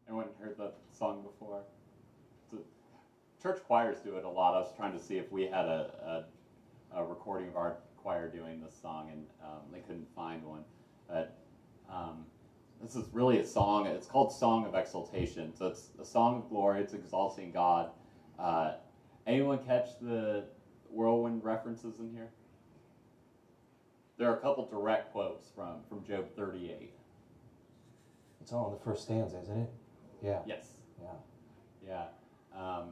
Anyone heard that song before? So, church choirs do it a lot. I was trying to see if we had a recording of our choir doing this song, and they couldn't find one. But this is really a song. It's called Song of Exaltation. So it's a song of glory. It's exalting God. Anyone catch the whirlwind references in here? There are a couple direct quotes from Job 38. It's all in the first stanza, isn't it? Yeah. Yes. Yeah. Yeah.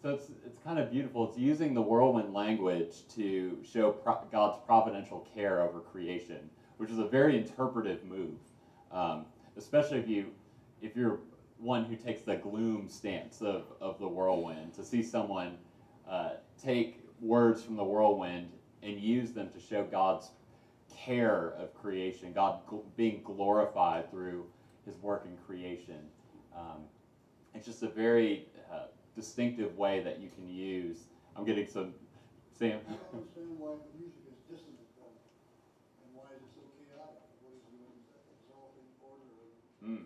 So it's kind of beautiful. It's using the whirlwind language to show God's providential care over creation, which is a very interpretive move, especially if you're one who takes the gloom stance of the whirlwind. To see someone take words from the whirlwind and use them to show God's care of creation, God being glorified through His work in creation. It's just a very distinctive way that you can use. I'm getting some. Sam? I don't understand why the music is dissonant, though, and why is it so chaotic? What is it exalting order?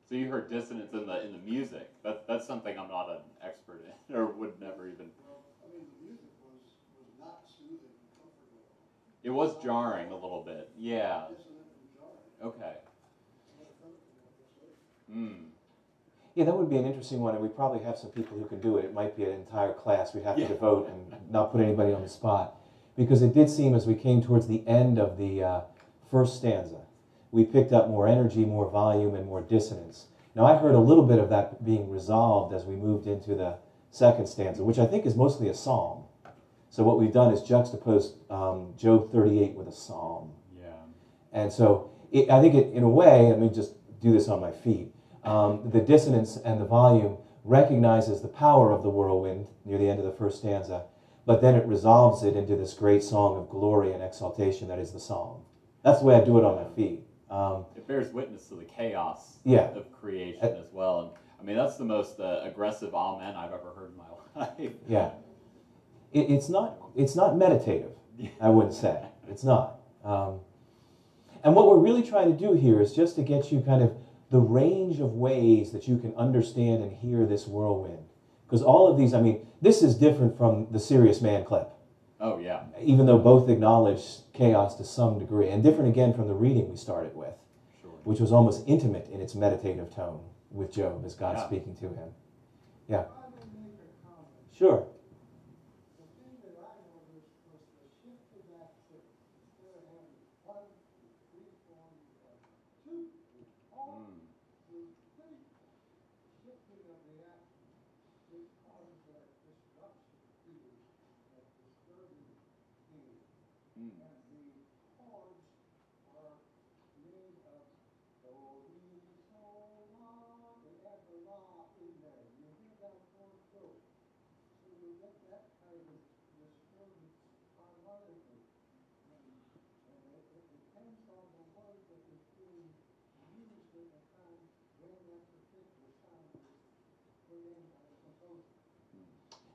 So you heard dissonance in the music. That's something I'm not an expert in, or would never even. Well, I mean, the music was not soothing and comfortable. It was jarring a little bit. Yeah. Dissonant and jarring. Okay. Yeah, that would be an interesting one, and we probably have some people who can do it. It might be an entire class we'd have to devote and not put anybody on the spot. Because it did seem as we came towards the end of the first stanza, we picked up more energy, more volume, and more dissonance. Now, I heard a little bit of that being resolved as we moved into the second stanza, which I think is mostly a psalm. So what we've done is juxtapose Job 38 with a psalm. Yeah. And so I think in a way, let me just do this on my feet, the dissonance and the volume recognizes the power of the whirlwind near the end of the first stanza, but then it resolves it into this great song of glory and exaltation that is the psalm. That's the way I do it on my feet. It bears witness to the chaos of creation as well. And I mean, that's the most aggressive amen I've ever heard in my life. Yeah. It's not meditative, I wouldn't say. It's not. And what we're really trying to do here is just to get you kind of the range of ways that you can understand and hear this whirlwind. Because all of these, I mean, this is different from the Serious Man clip. Oh, yeah. Even though both acknowledge chaos to some degree. And different again from the reading we started with, which was almost intimate in its meditative tone with Job as God speaking to him. Yeah. Sure.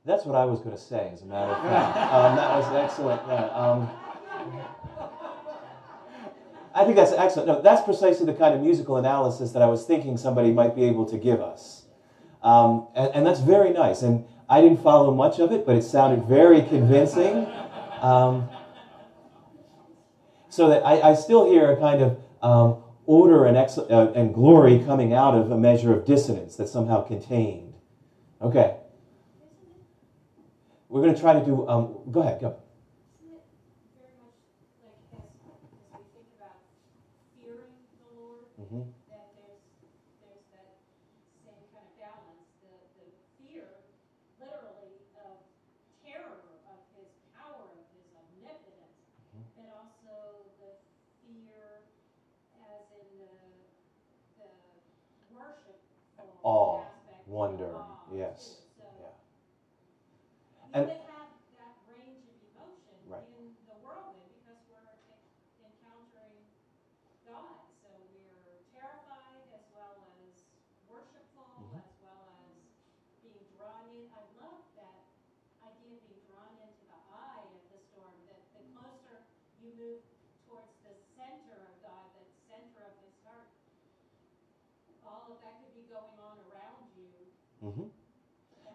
That's what I was going to say, as a matter of fact. That was excellent. I think that's excellent. No, that's precisely the kind of musical analysis that I was thinking somebody might be able to give us. And that's very nice. And I didn't follow much of it, but it sounded very convincing. So that I still hear a kind of order and glory coming out of a measure of dissonance that's somehow contained. Okay. We're going to try to do, go ahead, go. Isn't it very much like as we think about fearing the Lord, that there's that same kind of balance, the fear literally of terror of His power, of His omnipotence, but also the fear as in the worshipful Awe, aspect, wonder, awe, yes. too. So And we have that range of emotion in the whirlwind because we're encountering God. So we're terrified as well as worshipful, as well as being drawn in. I love that idea of being drawn into the eye of the storm, that the closer you move towards the center of God, the center of His heart, all of well, that could be going on around you. Mm-hmm.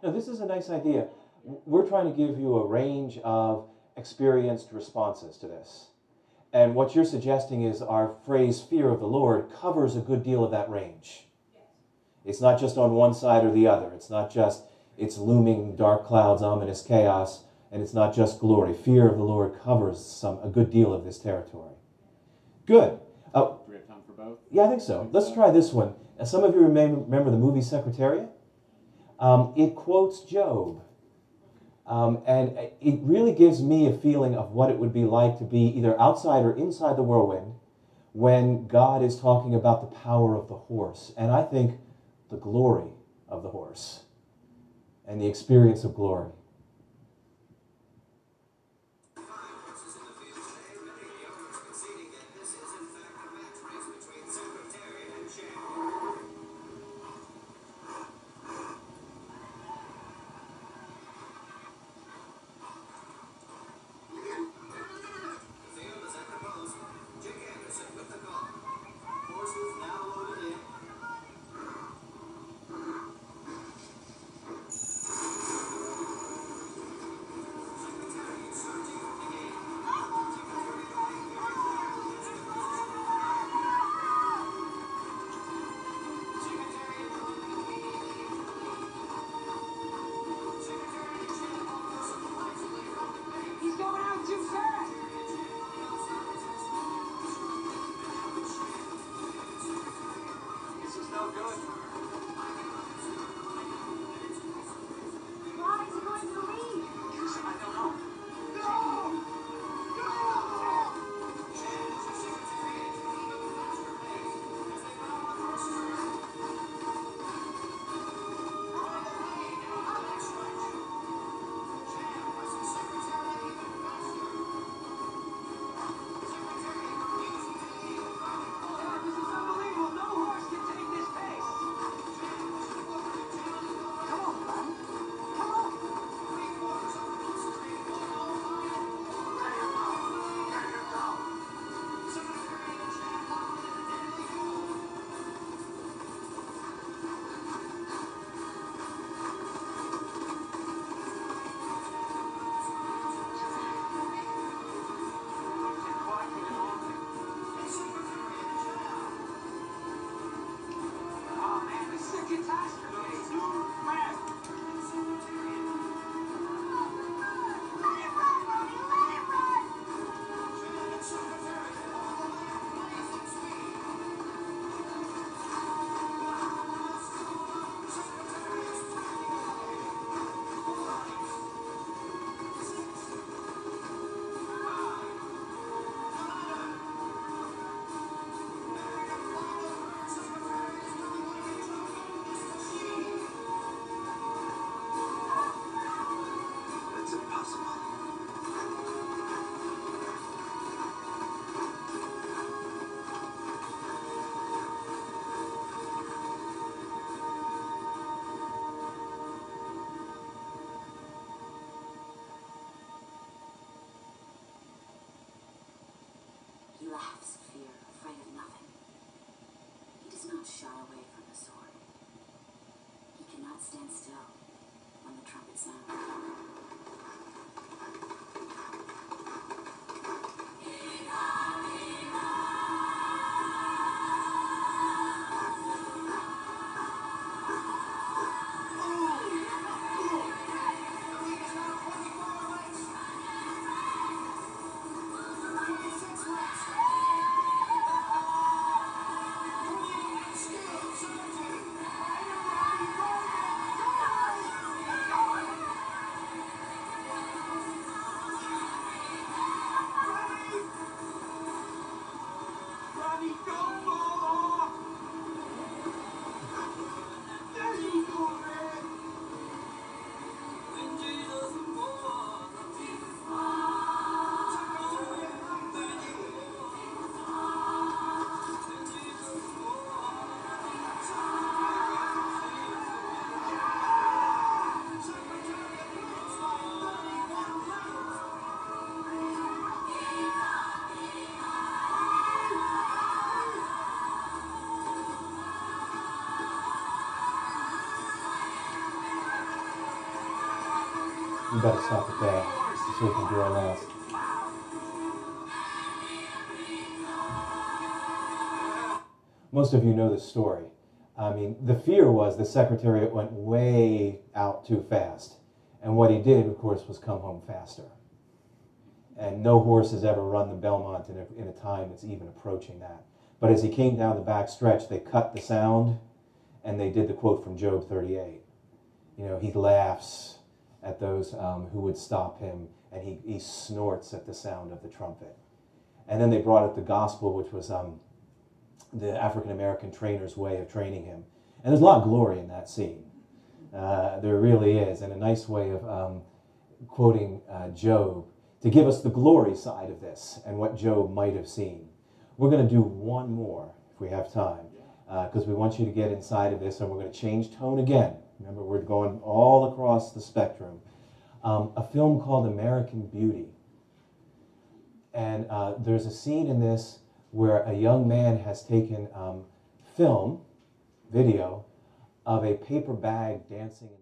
Now, this is a nice idea. We're trying to give you a range of experienced responses to this. And what you're suggesting is our phrase, fear of the Lord, covers a good deal of that range. Yes. It's not just on one side or the other. It's not just, it's looming dark clouds, ominous chaos, and it's not just glory. Fear of the Lord covers a good deal of this territory. Good. Do we have time for both? Yeah, I think so. Let's try this one. Some of you remember the movie Secretariat? It quotes Job. And it really gives me a feeling of what it would be like to be either outside or inside the whirlwind when God is talking about the power of the horse. And I think the glory of the horse and the experience of glory. He laughs at fear, afraid of nothing. He does not shy away from the sword. He cannot stand still when the trumpet sounds. We better stop it there so we can do our last. Most of you know the story. I mean, the fear was the Secretariat went way out too fast. And what he did, of course, was come home faster. And no horse has ever run the Belmont in a time that's even approaching that. But as he came down the back stretch, they cut the sound, and they did the quote from Job 38. You know, he laughs at those who would stop him, and he snorts at the sound of the trumpet. And then they brought up the gospel, which was the African-American trainer's way of training him. And there's a lot of glory in that scene. There really is, and a nice way of quoting Job to give us the glory side of this and what Job might have seen. We're going to do one more, if we have time, because we want you to get inside of this, and we're going to change tone again. Remember, we're going all across the spectrum. A film called American Beauty. And there's a scene in this where a young man has taken video, of a paper bag dancing in